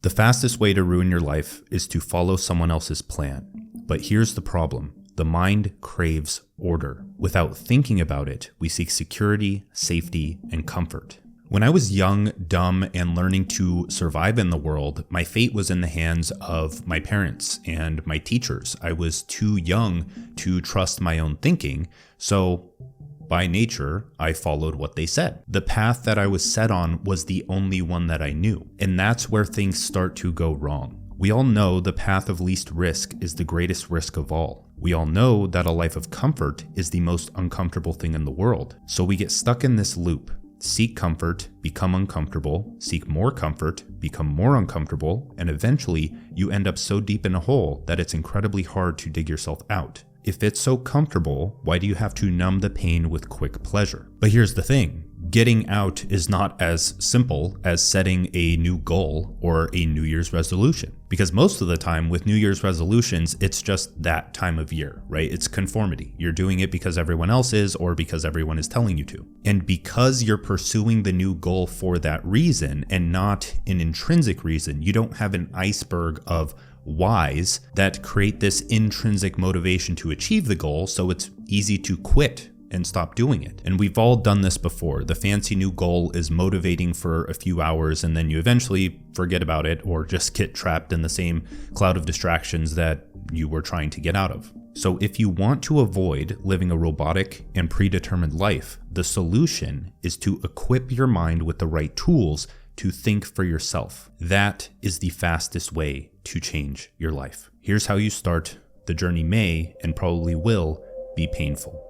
The fastest way to ruin your life is to follow someone else's plan. But here's the problem. The mind craves order. Without thinking about it, we seek security, safety, and comfort. When I was young, dumb, and learning to survive in the world, my fate was in the hands of my parents and my teachers. I was too young to trust my own thinking, so by nature, I followed what they said. The path that I was set on was the only one that I knew, and that's where things start to go wrong. We all know the path of least risk is the greatest risk of all. We all know that a life of comfort is the most uncomfortable thing in the world. So we get stuck in this loop. Seek comfort, become uncomfortable, seek more comfort, become more uncomfortable, and eventually you end up so deep in a hole that it's incredibly hard to dig yourself out. If it's so comfortable, why do you have to numb the pain with quick pleasure? But here's the thing. Getting out is not as simple as setting a new goal or a New Year's resolution. Because most of the time with New Year's resolutions, it's just that time of year, right? It's conformity. You're doing it because everyone else is or because everyone is telling you to. And because you're pursuing the new goal for that reason and not an intrinsic reason, you don't have an iceberg of whys that create this intrinsic motivation to achieve the goal, so it's easy to quit and stop doing it. And we've all done this before. The fancy new goal is motivating for a few hours and then you eventually forget about it or just get trapped in the same cloud of distractions that you were trying to get out of. So if you want to avoid living a robotic and predetermined life, the solution is to equip your mind with the right tools to think for yourself. That is the fastest way to change your life. Here's how you start. The journey may and probably will be painful.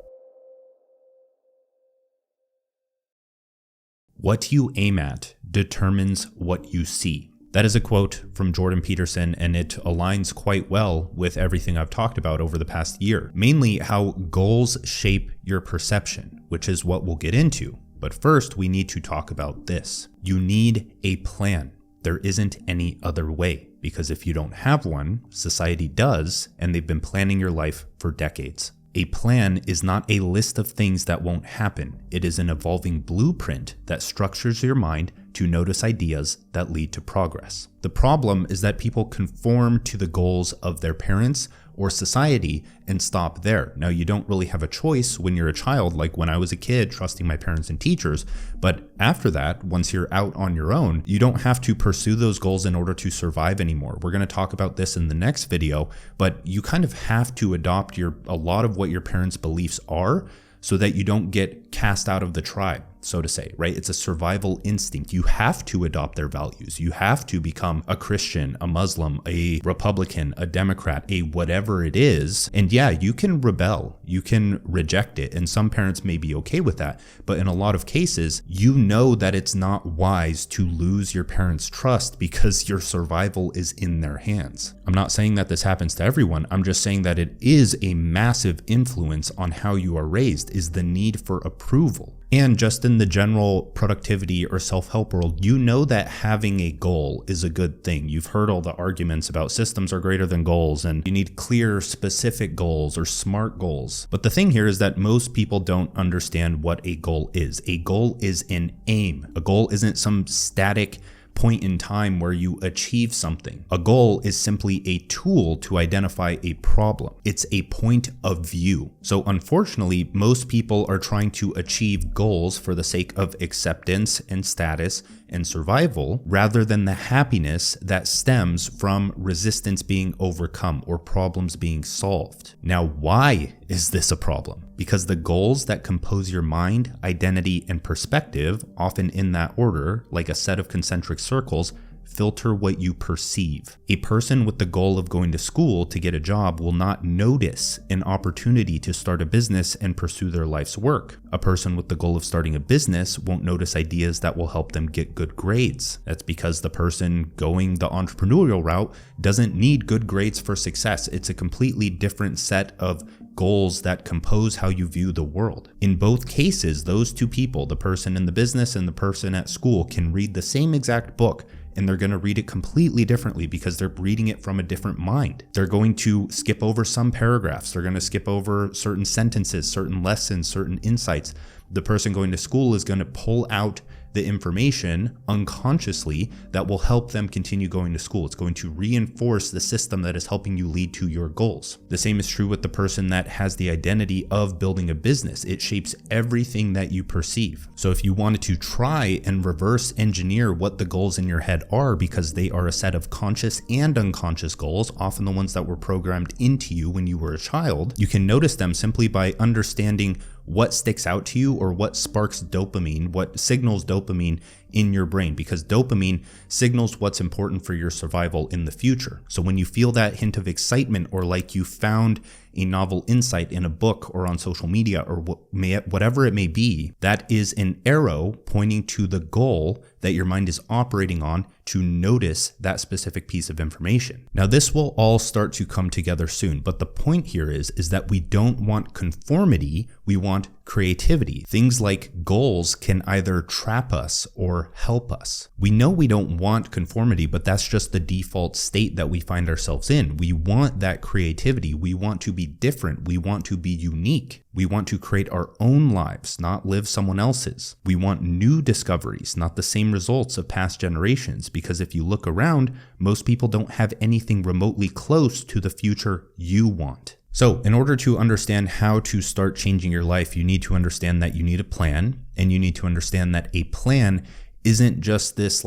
What you aim at determines what you see. That is a quote from Jordan Peterson, and it aligns quite well with everything I've talked about over the past year. Mainly how goals shape your perception, which is what we'll get into. But first, we need to talk about this. You need a plan. There isn't any other way, because if you don't have one, society does, and they've been planning your life for decades. A plan is not a list of things that won't happen. It is an evolving blueprint that structures your mind to notice ideas that lead to progress. The problem is that people conform to the goals of their parents or society and stop there. Now, you don't really have a choice when you're a child, like when I was a kid, trusting my parents and teachers. But after that, once you're out on your own, you don't have to pursue those goals in order to survive anymore. We're going to talk about this in the next video, but you kind of have to adopt a lot of what your parents' beliefs are so that you don't get cast out of the tribe, so to say, right? It's a survival instinct. You have to adopt their values. You have to become a Christian, a Muslim, a Republican, a Democrat, a whatever it is. And yeah, you can rebel, you can reject it, and some parents may be okay with that. But in a lot of cases, you know that it's not wise to lose your parents' trust because your survival is in their hands. I'm not saying that this happens to everyone. I'm just saying that it is a massive influence on how you are raised, is the need for approval. And just in the general productivity or self-help world, you know that having a goal is a good thing. You've heard all the arguments about systems are greater than goals and you need clear, specific goals or SMART goals. But the thing here is that most people don't understand what a goal is. A goal is an aim. A goal isn't some static point in time where you achieve something. A goal is simply a tool to identify a problem. It's a point of view. So unfortunately, most people are trying to achieve goals for the sake of acceptance and status and survival, rather than the happiness that stems from resistance being overcome or problems being solved. Now, why is this a problem? Because the goals that compose your mind, identity, and perspective, often in that order, like a set of concentric circles, filter what you perceive. A person with the goal of going to school to get a job will not notice an opportunity to start a business and pursue their life's work. A person with the goal of starting a business won't notice ideas that will help them get good grades. That's because the person going the entrepreneurial route doesn't need good grades for success. It's a completely different set of goals that compose how you view the world. In both cases, those two people, the person in the business and the person at school, can read the same exact book, and they're going to read it completely differently because they're reading it from a different mind. They're going to skip over some paragraphs. They're going to skip over certain sentences, certain lessons, certain insights. The person going to school is going to pull out the information unconsciously that will help them continue going to school. It's going to reinforce the system that is helping you lead to your goals. The same is true with the person that has the identity of building a business. It shapes everything that you perceive. So if you wanted to try and reverse engineer what the goals in your head are, because they are a set of conscious and unconscious goals, often the ones that were programmed into you when you were a child, you can notice them simply by understanding what sticks out to you or what sparks dopamine, what signals dopamine in your brain, because dopamine signals what's important for your survival in the future. So when you feel that hint of excitement, or like you found a novel insight in a book or on social media or whatever it may be, that is an arrow pointing to the goal that your mind is operating on to notice that specific piece of information. Now, this will all start to come together soon, but the point here is that we don't want conformity, we want creativity. Things like goals can either trap us or help us. We know we don't want conformity, but that's just the default state that we find ourselves in. We want that creativity. We want to be different. We want to be unique. We want to create our own lives, not live someone else's. We want new discoveries, not the same results of past generations, because if you look around, most people don't have anything remotely close to the future you want. So in order to understand how to start changing your life, you need to understand that you need a plan, and you need to understand that a plan isn't just this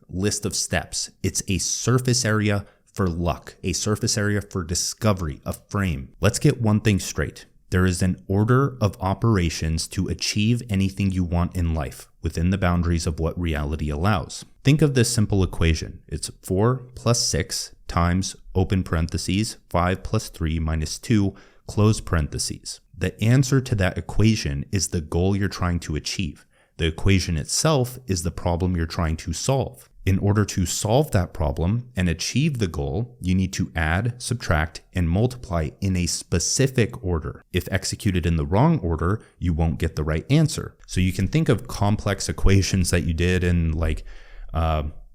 list of steps. It's a surface area for luck, a surface area for discovery, a frame. Let's get one thing straight. There is an order of operations to achieve anything you want in life within the boundaries of what reality allows. Think of this simple equation. It's 4 plus 6 times, open parentheses, 5 plus 3 minus 2, close parentheses. The answer to that equation is the goal you're trying to achieve. The equation itself is the problem you're trying to solve. In order to solve that problem and achieve the goal, you need to add, subtract, and multiply in a specific order. If executed in the wrong order, you won't get the right answer. So you can think of complex equations that you did in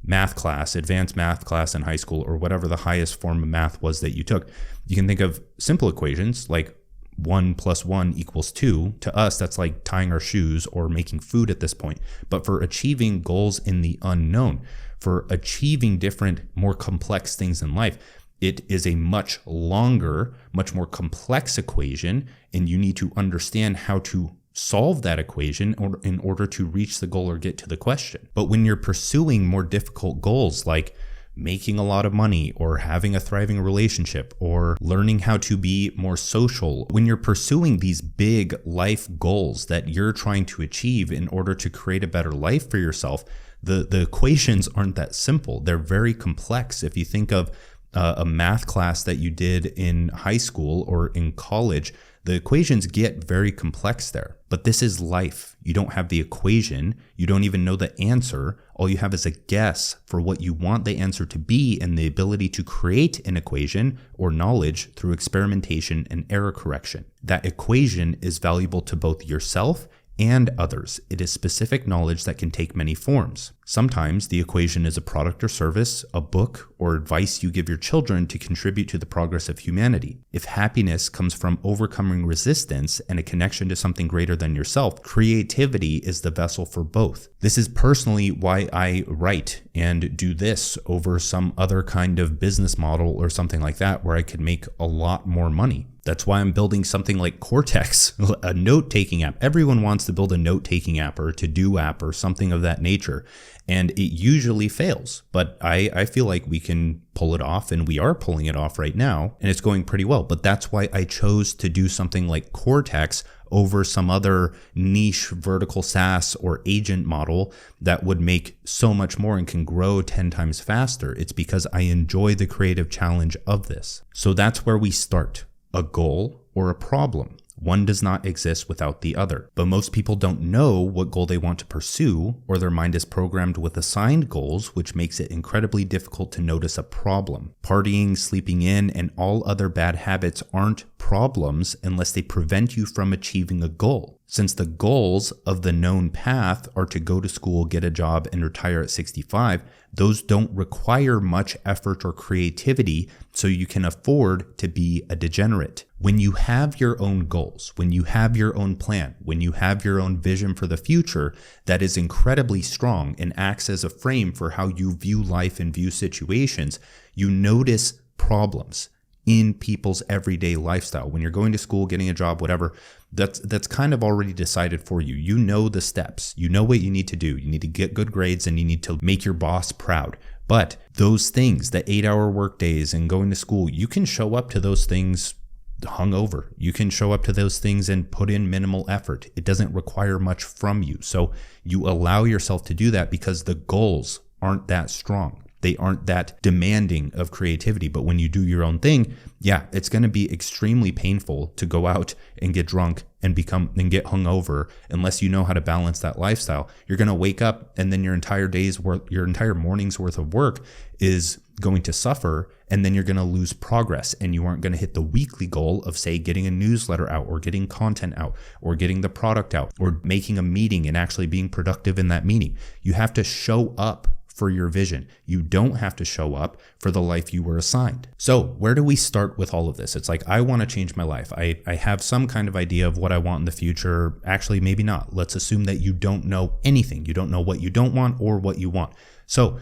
math class, advanced math class in high school, or whatever the highest form of math was that you took. You can think of simple equations like 1 plus 1 equals 2. To us, that's like tying our shoes or making food at this point. But for achieving goals in the unknown, for achieving different, more complex things in life, it is a much longer, much more complex equation, and you need to understand how to solve that equation in order to reach the goal or get to the question. But when you're pursuing more difficult goals like making a lot of money or having a thriving relationship or learning how to be more social, when you're pursuing these big life goals that you're trying to achieve in order to create a better life for yourself, the equations aren't that simple. They're very complex. If you think of a math class that you did in high school or in college, the equations get very complex there. But this is life. You don't have the equation. You don't even know the answer. All you have is a guess for what you want the answer to be, and the ability to create an equation or knowledge through experimentation and error correction. That equation is valuable to both yourself and others. It is specific knowledge that can take many forms. Sometimes the equation is a product or service, a book, or advice you give your children to contribute to the progress of humanity. If happiness comes from overcoming resistance and a connection to something greater than yourself, creativity is the vessel for both. This is personally why I write and do this over some other kind of business model or something like that where I could make a lot more money. That's why I'm building something like Cortex, a note-taking app. Everyone wants to build a note-taking app or a to-do app or something of that nature, and it usually fails. But I feel like we can pull it off, and we are pulling it off right now, and it's going pretty well. But that's why I chose to do something like Cortex over some other niche vertical SaaS or agent model that would make so much more and can grow 10 times faster. It's because I enjoy the creative challenge of this. So that's where we start. A goal or a problem. One does not exist without the other. But most people don't know what goal they want to pursue, or their mind is programmed with assigned goals, which makes it incredibly difficult to notice a problem. Partying, sleeping in, and all other bad habits aren't problems unless they prevent you from achieving a goal. Since the goals of the known path are to go to school, get a job, and retire at 65, those don't require much effort or creativity, so you can afford to be a degenerate. When you have your own goals, when you have your own plan, when you have your own vision for the future that is incredibly strong and acts as a frame for how you view life and view situations, you notice problems in people's everyday lifestyle. When you're going to school, getting a job, whatever, that's kind of already decided for you. You know the steps. You know what you need to do. You need to get good grades and you need to make your boss proud. But those things, the 8-hour work days and going to school, you can show up to those things hungover. You can show up to those things and put in minimal effort. It doesn't require much from you. So you allow yourself to do that because the goals aren't that strong. They aren't that demanding of creativity. But when you do your own thing, yeah, it's going to be extremely painful to go out and get drunk and get hungover unless you know how to balance that lifestyle. You're going to wake up and then your entire morning's worth of work is going to suffer, and then you're going to lose progress and you aren't going to hit the weekly goal of, say, getting a newsletter out or getting content out or getting the product out or making a meeting and actually being productive in that meeting. You have to show up for your vision. You don't have to show up for the life you were assigned. So where do we start with all of this? It's like, I want to change my life. I have some kind of idea of what I want in the future. Actually, maybe not. Let's assume that you don't know anything. You don't know what you don't want or what you want. So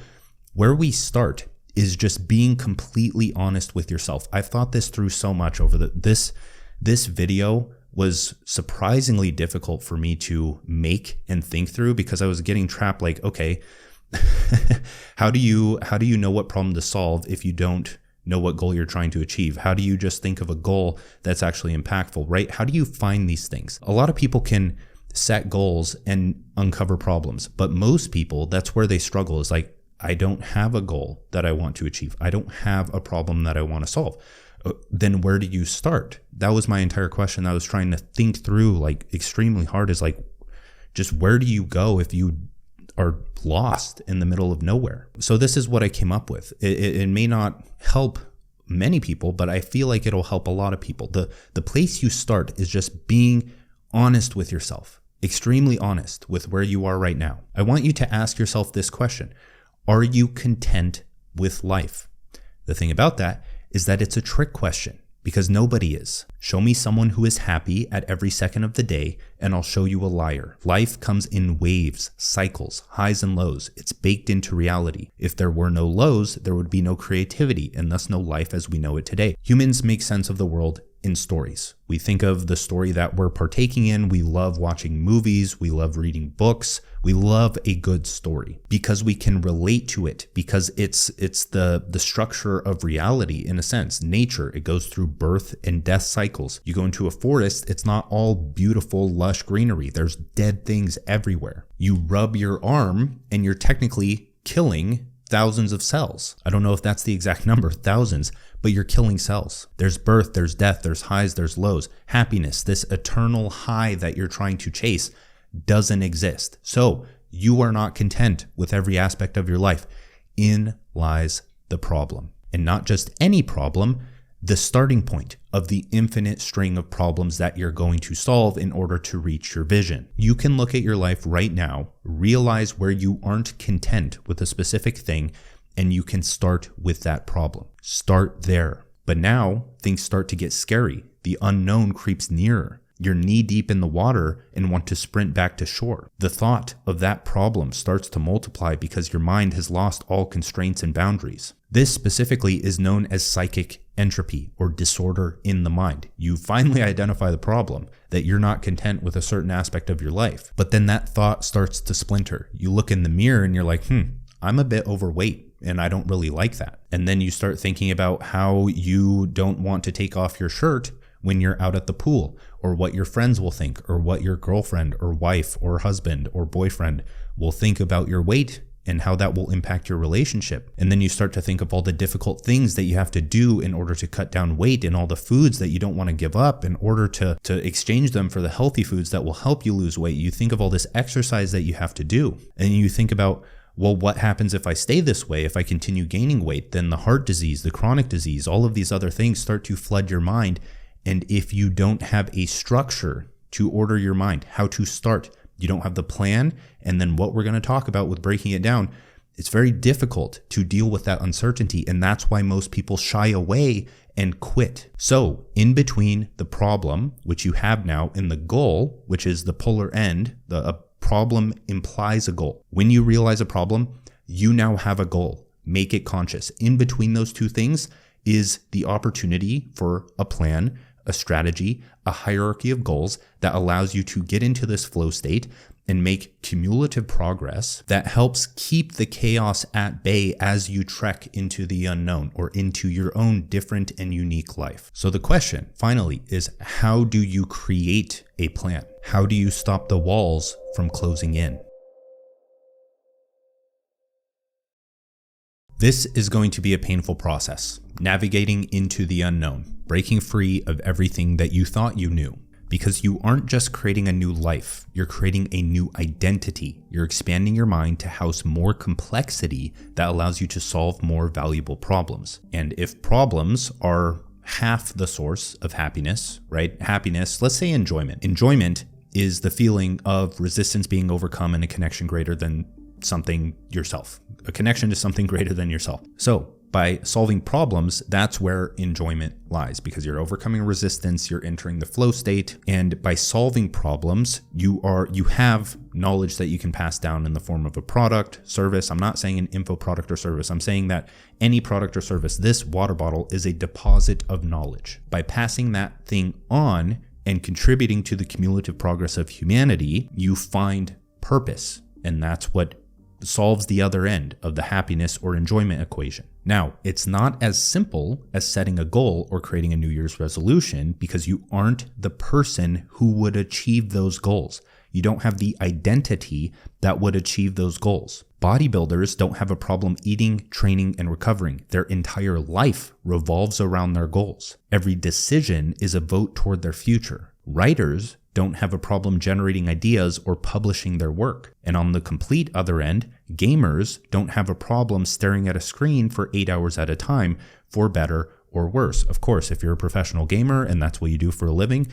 where we start is just being completely honest with yourself. I've thought this through so much over this video was surprisingly difficult for me to make and think through because I was getting trapped like, okay, how do you know what problem to solve if you don't know what goal you're trying to achieve? How do you just think of a goal that's actually impactful, right? How do you find these things? A lot of people can set goals and uncover problems, but most people, that's where they struggle, is like, I don't have a goal that I want to achieve. I don't have a problem that I want to solve. Then where do you start? That was my entire question. I was trying to think through like extremely hard, is like, just where do you go if you are lost in the middle of nowhere? So this is what I came up with. It may not help many people, but I feel like it'll help a lot of people. The place you start is just being honest with yourself, extremely honest with where you are right now. I want you to ask yourself this question: are you content with life? The thing about that is that it's a trick question, because nobody is. Show me someone who is happy at every second of the day, and I'll show you a liar. Life comes in waves, cycles, highs and lows. It's baked into reality. If there were no lows, there would be no creativity, and thus no life as we know it today. Humans make sense of the world in stories. We think of the story that we're partaking in. We love watching movies. We love reading books. We love a good story because we can relate to it, because it's the structure of reality in a sense. Nature, it goes through birth and death cycles. You go into a forest, it's not all beautiful, lush greenery. There's dead things everywhere. You rub your arm and you're technically killing thousands of cells. I don't know if that's the exact number, thousands, but you're killing cells. There's birth, there's death, there's highs, there's lows. Happiness, this eternal high that you're trying to chase, doesn't exist. So you are not content with every aspect of your life. In lies the problem. And not just any problem, the starting point of the infinite string of problems that you're going to solve in order to reach your vision. You can look at your life right now, realize where you aren't content with a specific thing, and you can start with that problem. Start there. But now things start to get scary. The unknown creeps nearer. You're knee deep in the water and want to sprint back to shore. The thought of that problem starts to multiply because your mind has lost all constraints and boundaries. This specifically is known as psychic entropy, or disorder in the mind. You finally identify the problem, that you're not content with a certain aspect of your life. But then that thought starts to splinter. You look in the mirror and you're like, I'm a bit overweight and I don't really like that. And then you start thinking about how you don't want to take off your shirt when you're out at the pool, or what your friends will think, or what your girlfriend or wife or husband or boyfriend will think about your weight and how that will impact your relationship. And then you start to think of all the difficult things that you have to do in order to cut down weight, and all the foods that you don't want to give up in order to exchange them for the healthy foods that will help you lose weight. You think of all this exercise that you have to do, and you think about, well, what happens if I stay this way? If I continue gaining weight, then the heart disease, the chronic disease, all of these other things start to flood your mind. And if you don't have a structure to order your mind, how to start. You don't have the plan, and then what we're going to talk about with breaking it down, it's very difficult to deal with that uncertainty, and that's why most people shy away and quit. So in between the problem, which you have now, and the goal, which is the polar end, a problem implies a goal. When you realize a problem, you now have a goal. Make it conscious. In between those two things is the opportunity for a plan, a strategy, a hierarchy of goals that allows you to get into this flow state and make cumulative progress that helps keep the chaos at bay as you trek into the unknown or into your own different and unique life. So the question finally is, how do you create a plan? How do you stop the walls from closing in? This is going to be a painful process, navigating into the unknown, breaking free of everything that you thought you knew. Because you aren't just creating a new life, you're creating a new identity. You're expanding your mind to house more complexity that allows you to solve more valuable problems. And if problems are half the source of happiness, right? Happiness, let's say enjoyment. Enjoyment is the feeling of resistance being overcome and a connection greater than something yourself. A connection to something greater than yourself. So by solving problems, that's where enjoyment lies, because you're overcoming resistance, you're entering the flow state, and by solving problems, you have knowledge that you can pass down in the form of a product, service. I'm not saying an info product or service. I'm saying that any product or service, this water bottle is a deposit of knowledge. By passing that thing on and contributing to the cumulative progress of humanity, you find purpose, and that's what solves the other end of the happiness or enjoyment equation. Now, it's not as simple as setting a goal or creating a New Year's resolution, because you aren't the person who would achieve those goals. You don't have the identity that would achieve those goals. Bodybuilders don't have a problem eating, training, and recovering. Their entire life revolves around their goals. Every decision is a vote toward their future. Writers don't have a problem generating ideas or publishing their work. And on the complete other end, gamers don't have a problem staring at a screen for 8 hours at a time, for better or worse. Of course, if you're a professional gamer and that's what you do for a living,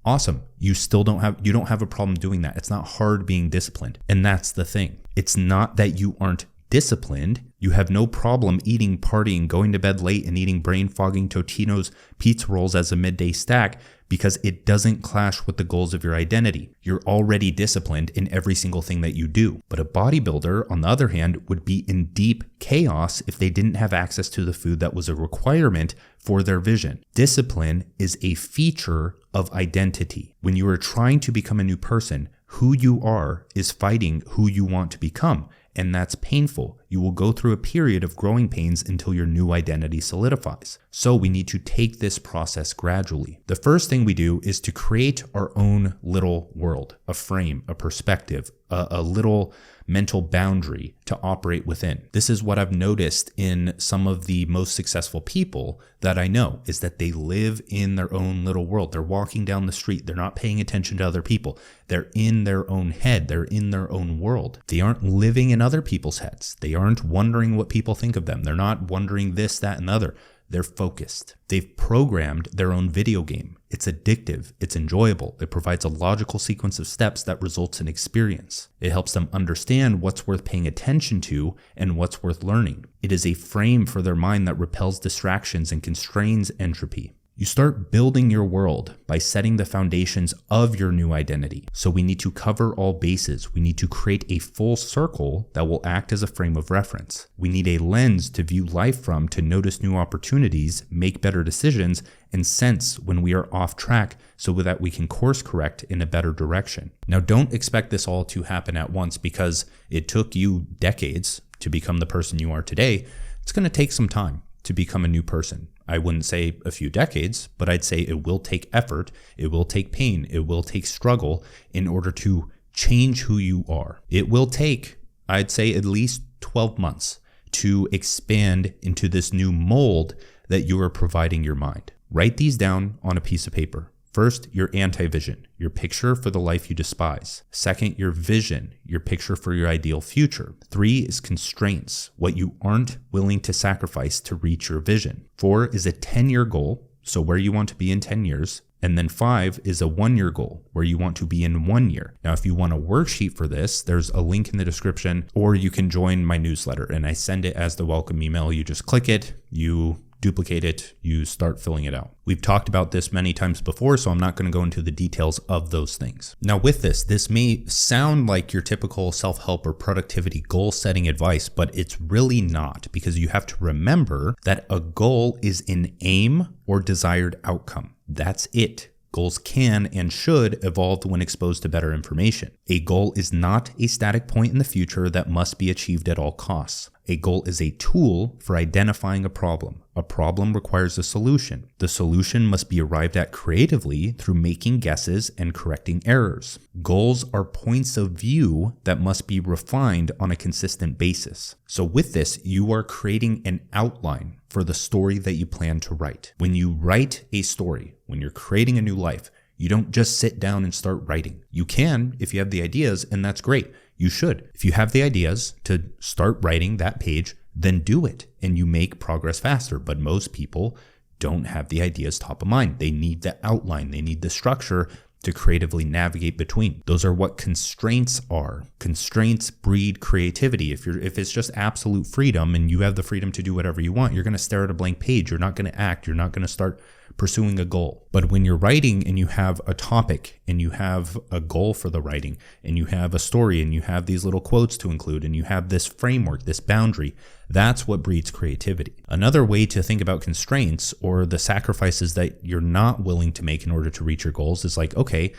awesome. You don't have a problem doing that. It's not hard being disciplined. And that's the thing. It's not that you aren't disciplined. You have no problem eating, partying, going to bed late, and eating brain-fogging Totino's pizza rolls as a midday snack, because it doesn't clash with the goals of your identity. You're already disciplined in every single thing that you do. But a bodybuilder, on the other hand, would be in deep chaos if they didn't have access to the food that was a requirement for their vision. Discipline is a feature of identity. When you are trying to become a new person, who you are is fighting who you want to become. And that's painful. You will go through a period of growing pains until your new identity solidifies. So we need to take this process gradually. The first thing we do is to create our own little world, a frame, a perspective, a little mental boundary to operate within. This is what I've noticed in some of the most successful people that I know, is that they live in their own little world. They're walking down the street. They're not paying attention to other people. They're in their own head. They're in their own world. They aren't living in other people's heads. They aren't wondering what people think of them. They're not wondering this, that, and the other. They're focused. They've programmed their own video game. It's addictive. It's enjoyable. It provides a logical sequence of steps that results in experience. It helps them understand what's worth paying attention to and what's worth learning. It is a frame for their mind that repels distractions and constrains entropy. You start building your world by setting the foundations of your new identity. So we need to cover all bases. We need to create a full circle that will act as a frame of reference. We need a lens to view life from, to notice new opportunities, make better decisions, and sense when we are off track so that we can course correct in a better direction. Now, don't expect this all to happen at once, because it took you decades to become the person you are today. It's going to take some time to become a new person. I wouldn't say a few decades, but I'd say it will take effort, it will take pain, it will take struggle in order to change who you are. It will take, I'd say, at least 12 months to expand into this new mold that you are providing your mind. Write these down on a piece of paper. First, your anti-vision, your picture for the life you despise. Second, your vision, your picture for your ideal future. 3 is constraints, what you aren't willing to sacrifice to reach your vision. 4 is a 10-year goal, so where you want to be in 10 years. And then 5 is a 1-year goal where you want to be in 1 year. Now, if you want a worksheet for this, there's a link in the description, or you can join my newsletter and I send it as the welcome email. You just click it, you duplicate it, you start filling it out. We've talked about this many times before, so I'm not going to go into the details of those things. Now with this may sound like your typical self-help or productivity goal setting advice, but it's really not, because you have to remember that a goal is an aim or desired outcome. That's it. Goals can and should evolve when exposed to better information. A goal is not a static point in the future that must be achieved at all costs. A goal is a tool for identifying a problem. A problem requires a solution. The solution must be arrived at creatively through making guesses and correcting errors. Goals are points of view that must be refined on a consistent basis. So with this, you are creating an outline for the story that you plan to write. When you write a story, when you're creating a new life, you don't just sit down and start writing. You can if you have the ideas, and that's great. You should. If you have the ideas to start writing that page, then do it and you make progress faster. But most people don't have the ideas top of mind. They need the outline. They need the structure to creatively navigate between. Those are what constraints are. Constraints breed creativity. If it's just absolute freedom and you have the freedom to do whatever you want, you're going to stare at a blank page. You're not going to act. You're not going to start pursuing a goal. But when you're writing and you have a topic and you have a goal for the writing and you have a story and you have these little quotes to include and you have this framework, this boundary, that's what breeds creativity. Another way to think about constraints or the sacrifices that you're not willing to make in order to reach your goals is like, okay,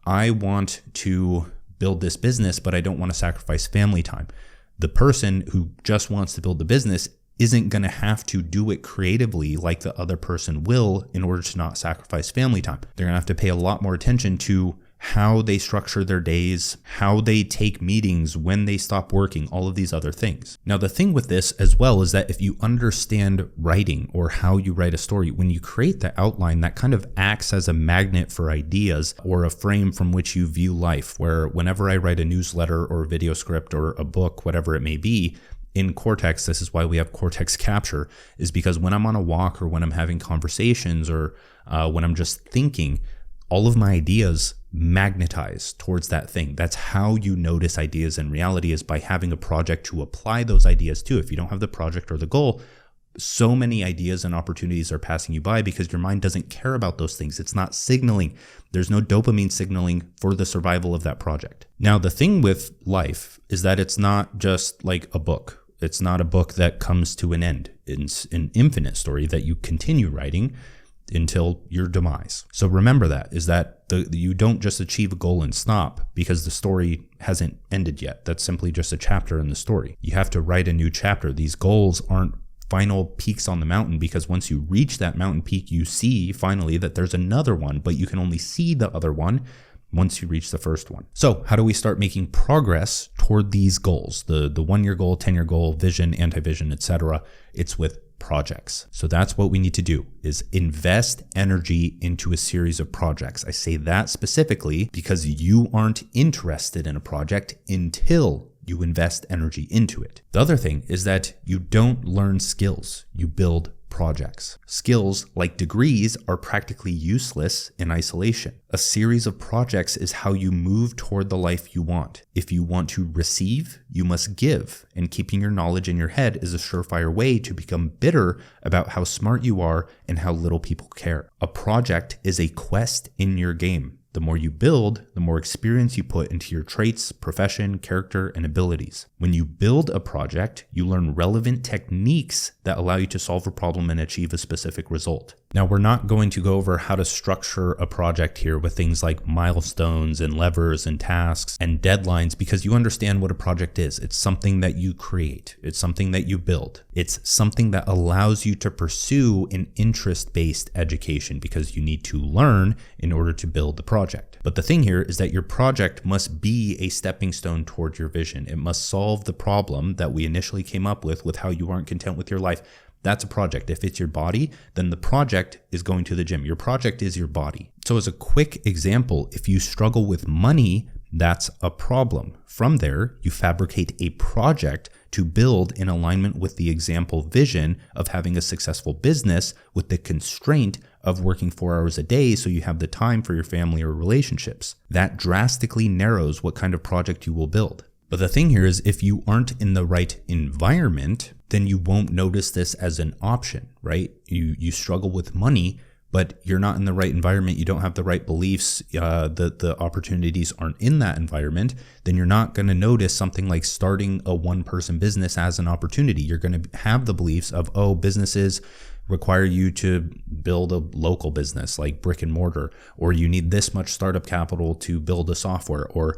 I want to build this business, but I don't want to sacrifice family time. The person who just wants to build the business isn't going to have to do it creatively like the other person will in order to not sacrifice family time. They're going to have to pay a lot more attention to how they structure their days, how they take meetings, when they stop working, all of these other things. Now, the thing with this as well is that if you understand writing or how you write a story, when you create the outline, that kind of acts as a magnet for ideas or a frame from which you view life, where whenever I write a newsletter or a video script or a book, whatever it may be, in Cortex, this is why we have Cortex Capture, is because when I'm on a walk or when I'm having conversations or when I'm just thinking, all of my ideas magnetize towards that thing. That's how you notice ideas in reality, is by having a project to apply those ideas to. If you don't have the project or the goal, so many ideas and opportunities are passing you by because your mind doesn't care about those things. It's not signaling. There's no dopamine signaling for the survival of that project. Now, the thing with life is that it's not just like a book. It's not a book that comes to an end. It's an infinite story that you continue writing until your demise. So remember that, is that you don't just achieve a goal and stop because the story hasn't ended yet. That's simply just a chapter in the story. You have to write a new chapter. These goals aren't final peaks on the mountain, because once you reach that mountain peak, you see finally that there's another one, but you can only see the other one once you reach the first one. So how do we start making progress toward these goals? The 1-year goal, 10-year goal, vision, anti-vision, etc. It's with projects. So that's what we need to do, is invest energy into a series of projects. I say that specifically because you aren't interested in a project until you invest energy into it. The other thing is that you don't learn skills, you build projects. Skills, like degrees, are practically useless in isolation. A series of projects is how you move toward the life you want. If you want to receive, you must give, and keeping your knowledge in your head is a surefire way to become bitter about how smart you are and how little people care. A project is a quest in your game. The more you build, the more experience you put into your traits, profession, character, and abilities. When you build a project, you learn relevant techniques that allow you to solve a problem and achieve a specific result. Now, we're not going to go over how to structure a project here with things like milestones and levers and tasks and deadlines, because you understand what a project is. It's something that you create. It's something that you build. It's something that allows you to pursue an interest-based education, because you need to learn in order to build the project. But the thing here is that your project must be a stepping stone toward your vision. It must solve the problem that we initially came up with how you aren't content with your life. That's a project. If it's your body, then the project is going to the gym. Your project is your body. So as a quick example, if you struggle with money, That's a problem. From there, you fabricate a project to build in alignment with the example vision of having a successful business with the constraint of working 4 hours a day so you have the time for your family or relationships. That drastically narrows what kind of project you will build. But the thing here is, if you aren't in the right environment, then you won't notice this as an option, right? You struggle with money, but you're not in the right environment. You don't have the right beliefs. The opportunities aren't in that environment. Then you're not going to notice something like starting a one-person business as an opportunity. You're going to have the beliefs of, oh, businesses require you to build a local business like brick and mortar, or you need this much startup capital to build a software, or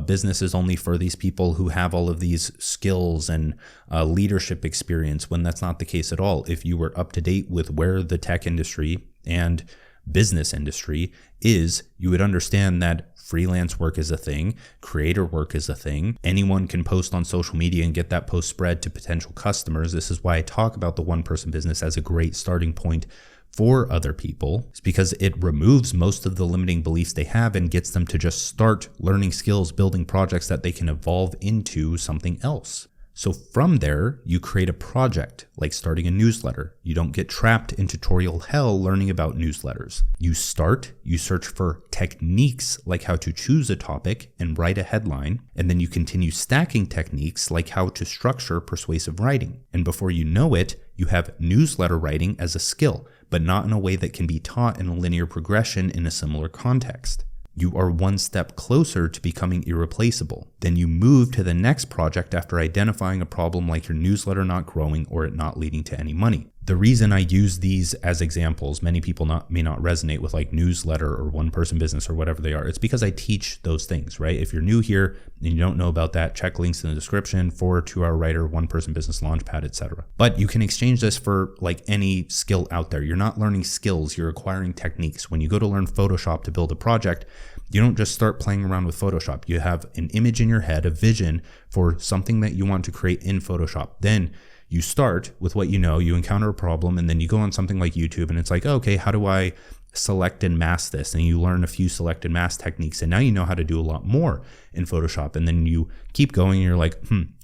business is only for these people who have all of these skills and leadership experience, when that's not the case at all. If you were up to date with where the tech industry and business industry is, you would understand that freelance work is a thing, creator work is a thing. Anyone can post on social media and get that post spread to potential customers. This is why I talk about the one-person business as a great starting point for other people. It's because it removes most of the limiting beliefs they have and gets them to just start learning skills, building projects that they can evolve into something else. So from there, you create a project like starting a newsletter. You don't get trapped in tutorial hell learning about newsletters. You search for techniques like how to choose a topic and write a headline, and then you continue stacking techniques like how to structure persuasive writing. And before you know it, you have newsletter writing as a skill, but not in a way that can be taught in a linear progression in a similar context. You are one step closer to becoming irreplaceable. Then you move to the next project after identifying a problem like your newsletter not growing or it not leading to any money. The reason I use these as examples, many people may not resonate with like newsletter or one-person business or whatever they are. It's because I teach those things, right? If you're new here and you don't know about that, check links in the description for 2-Hour Writer, one-person business launchpad, etc. But you can exchange this for like any skill out there. You're not learning skills, you're acquiring techniques. When you go to learn Photoshop to build a project, you don't just start playing around with Photoshop. You have an image in your head, a vision for something that you want to create in Photoshop. Then you start with what you know, you encounter a problem, and then you go on something like YouTube and it's like, oh, okay, how do I select and mask this? And you learn a few select and mask techniques, and now you know how to do a lot more in Photoshop. And then you keep going and you're like,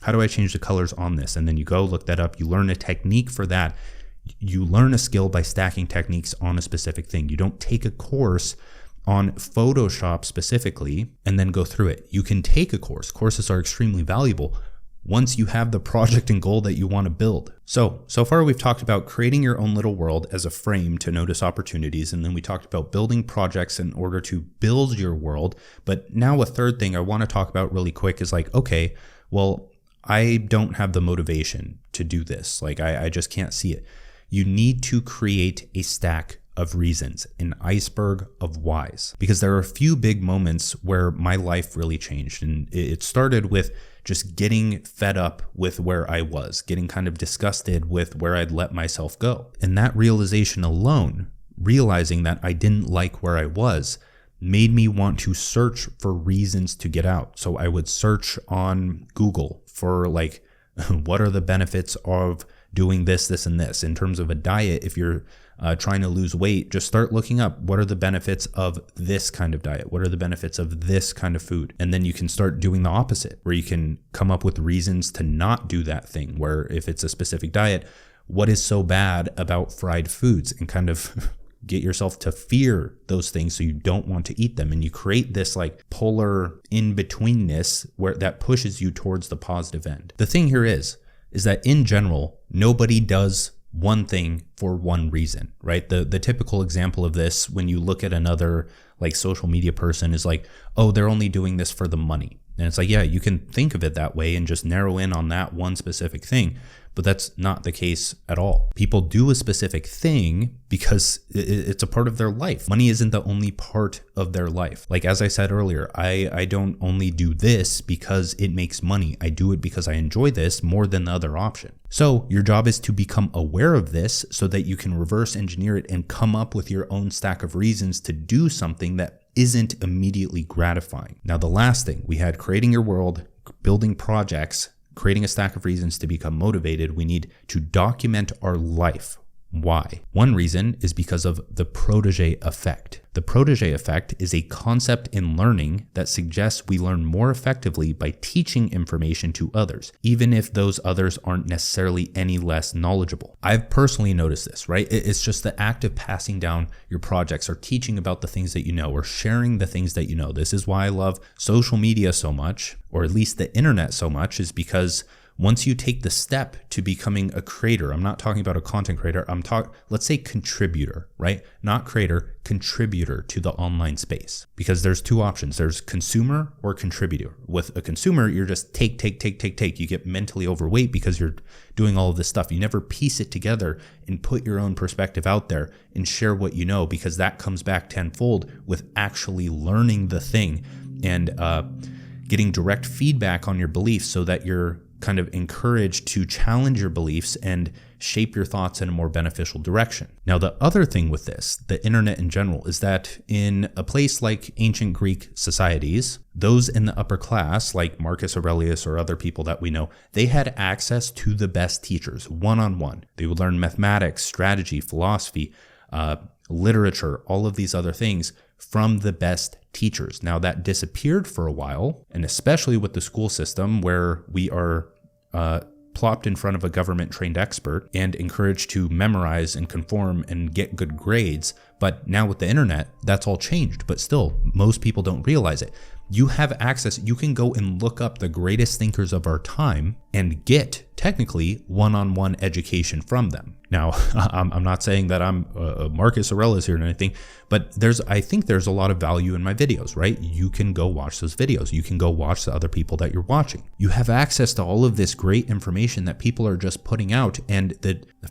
how do I change the colors on this? And then you go look that up, you learn a technique for that. You learn a skill by stacking techniques on a specific thing. You don't take a course on Photoshop specifically and then go through it. You can take a course. Courses are extremely valuable once you have the project and goal that you want to build. So far we've talked about creating your own little world as a frame to notice opportunities, and then we talked about building projects in order to build your world. But now a third thing I want to talk about really quick is like, okay, well, I don't have the motivation to do this. Like I just can't see it. You need to create a stack of reasons, an iceberg of whys, because there are a few big moments where my life really changed. And it started with just getting fed up with where I was, getting kind of disgusted with where I'd let myself go. And that realization alone, realizing that I didn't like where I was, made me want to search for reasons to get out. So I would search on Google for like, what are the benefits of doing this, this, and this? In terms of a diet, if you're trying to lose weight, just start looking up what are the benefits of this kind of diet? What are the benefits of this kind of food? And then you can start doing the opposite, where you can come up with reasons to not do that thing, where if it's a specific diet, what is so bad about fried foods, and kind of get yourself to fear those things so you don't want to eat them. And you create this like polar in-betweenness where that pushes you towards the positive end. The thing here is that in general, nobody does one thing for one reason, right? The typical example of this, when you look at another like social media person, is like, oh, they're only doing this for the money. And it's like, yeah, you can think of it that way and just narrow in on that one specific thing, but that's not the case at all. People do a specific thing because it's a part of their life. Money isn't the only part of their life. Like, as I said earlier, I don't only do this because it makes money. I do it because I enjoy this more than the other option. So your job is to become aware of this so that you can reverse engineer it and come up with your own stack of reasons to do something that isn't immediately gratifying. Now, the last thing, we had creating your world, building projects, creating a stack of reasons to become motivated. We need to document our life. Why? One reason is because of the protege effect. The protege effect is a concept in learning that suggests we learn more effectively by teaching information to others, even if those others aren't necessarily any less knowledgeable. I've personally noticed this, right? It's just the act of passing down your projects or teaching about the things that you know or sharing the things that you know. This is why I love social media so much, or at least the internet so much, is because once you take the step to becoming a creator, I'm not talking about a content creator, let's say contributor, right? Not creator, contributor to the online space. Because there's two options. There's consumer or contributor. With a consumer, you're just take. You get mentally overweight because you're doing all of this stuff. You never piece it together and put your own perspective out there and share what you know, because that comes back tenfold with actually learning the thing and getting direct feedback on your beliefs so that you're kind of encouraged to challenge your beliefs and shape your thoughts in a more beneficial direction. Now, the other thing with this, the internet in general, is that in a place like ancient Greek societies, those in the upper class, like Marcus Aurelius or other people that we know, they had access to the best teachers one-on-one. They would learn mathematics, strategy, philosophy, literature, all of these other things from the best teachers. Now, that disappeared for a while, and especially with the school system where we are plopped in front of a government-trained expert and encouraged to memorize and conform and get good grades. But now with the internet, that's all changed. But still, most people don't realize it. You have access. You can go and look up the greatest thinkers of our time and get technically one-on-one education from them. Now, I'm not saying that I'm Marcus Aurelius here or anything, but I think there's a lot of value in my videos, right? You can go watch those videos. You can go watch the other people that you're watching. You have access to all of this great information that people are just putting out, and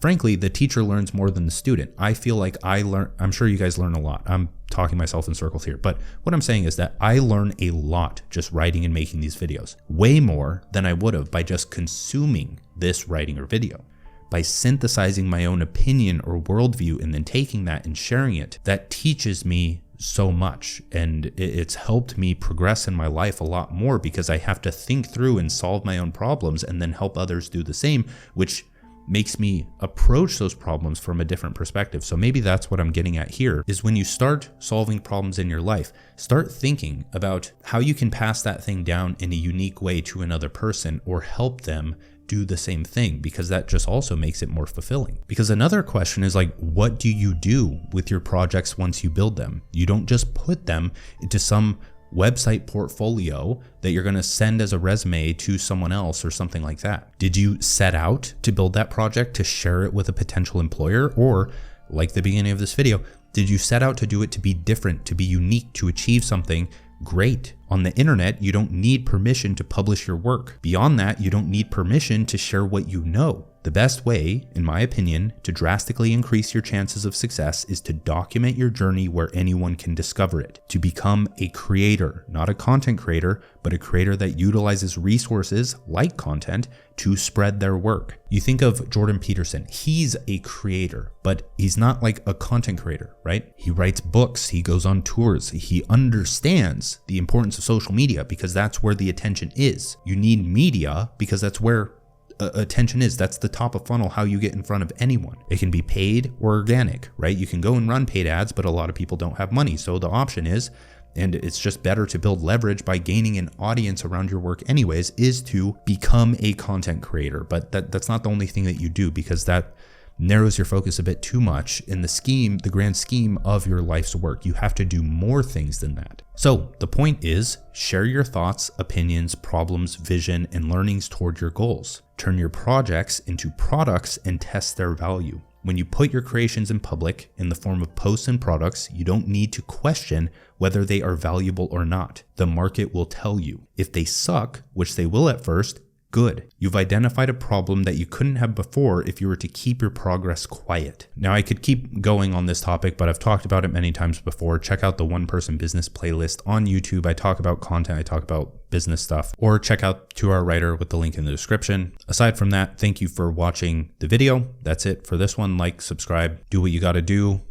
frankly, the teacher learns more than the student. I feel like I'm sure you guys learn a lot. I'm talking myself in circles here, but what I'm saying is that I learn a lot just writing and making these videos, way more than I would have by just consuming this writing or video. By synthesizing my own opinion or worldview and then taking that and sharing it, that teaches me so much, and it's helped me progress in my life a lot more because I have to think through and solve my own problems and then help others do the same, which makes me approach those problems from a different perspective. So maybe that's what I'm getting at here, is when you start solving problems in your life, start thinking about how you can pass that thing down in a unique way to another person or help them do the same thing, because that just also makes it more fulfilling. Because another question is like, what do you do with your projects once you build them? You don't just put them into some website portfolio that you're going to send as a resume to someone else or something like that. Did you set out to build that project to share it with a potential employer? Or like the beginning of this video, did you set out to do it to be different, to be unique, to achieve something great? On the internet, you don't need permission to publish your work. Beyond that, you don't need permission to share what you know. The best way, in my opinion, to drastically increase your chances of success is to document your journey where anyone can discover it. To become a creator, not a content creator, but a creator that utilizes resources like content to spread their work. You think of Jordan Peterson. He's a creator, but he's not like a content creator, right? He writes books, he goes on tours, he understands the importance of social media because that's where the attention is. You need media because that's where attention is. That's the top of funnel, how you get in front of anyone. It can be paid or organic, right? You can go and run paid ads, but a lot of people don't have money. So the option is, and it's just better to build leverage by gaining an audience around your work anyways, is to become a content creator. But that's not the only thing that you do, because that narrows your focus a bit too much in the grand scheme of your life's work. You have to do more things than that. So the point is, share your thoughts, opinions, problems, vision, and learnings toward your goals. Turn your projects into products and test their value. When you put your creations in public in the form of posts and products, you don't need to question whether they are valuable or not. The market will tell you. If they suck, which they will at first, good. You've identified a problem that you couldn't have before if you were to keep your progress quiet. Now, I could keep going on this topic, but I've talked about it many times before. Check out the One Person Business playlist on YouTube. I talk about content, I talk about business stuff, or check out To Our Writer with the link in the description. Aside from that, thank you for watching the video. That's it for this one. Like, subscribe, do what you got to do.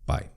Bye.